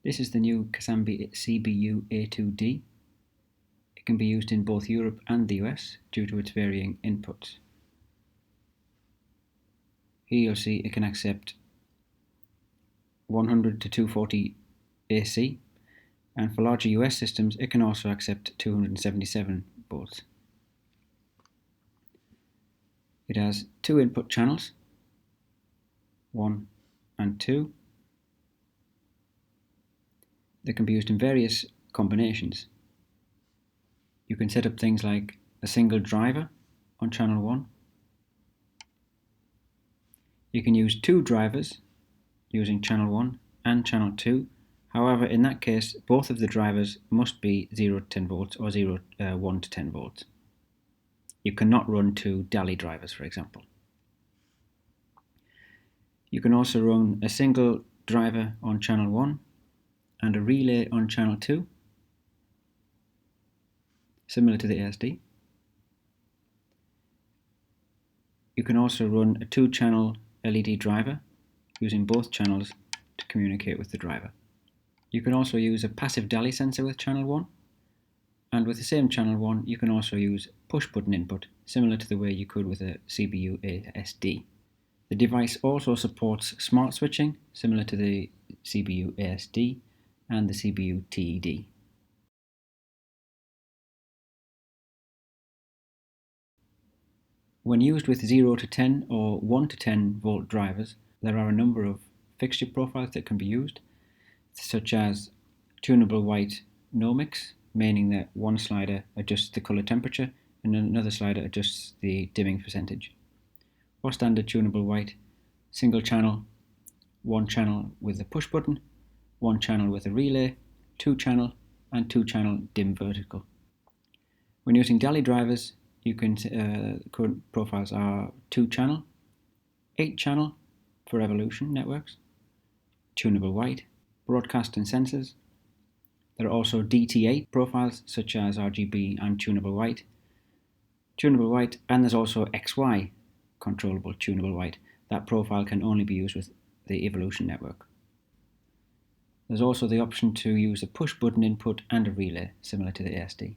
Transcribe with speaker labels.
Speaker 1: This is the new Casambi CBU-A2D. It can be used in both Europe and the US due to its varying inputs. Here you'll see it can accept 100 to 240 AC, and for larger US systems it can also accept 277 volts. It has two input channels, 1 and 2. They can be used in various combinations. You can set up things like a single driver on channel 1. You can use two drivers using channel 1 and channel 2. However, in that case, both of the drivers must be 0 to 10 volts or 1 to 10 volts. You cannot run two DALI drivers, for example. You can also run a single driver on channel 1 and a relay on channel 2, similar to the ASD. You can also run a 2-channel LED driver using both channels to communicate with the driver. You can also use a passive DALI sensor with channel 1, and with the same channel 1 you can also use push button input, similar to the way you could with a cbu-asd. The device also supports smart switching, similar to the cbu-asd and the cbu-ted. When used with 0 to 10 or 1 to 10 volt drivers, there are a number of fixture profiles that can be used, such as tunable white no mix, meaning that one slider adjusts the color temperature and another slider adjusts the dimming percentage. Or standard tunable white, single channel, one channel with a push button, one channel with a relay, 2-channel and 2-channel dim vertical. When using DALI drivers, you can current profiles are 2-channel, 8-channel for evolution networks, tunable white, broadcast and sensors. There are also DTA profiles such as RGB and tunable white, and there's also XY controllable tunable white. That profile can only be used with the evolution network. There's also the option to use a push button input and a relay, similar to the ASD.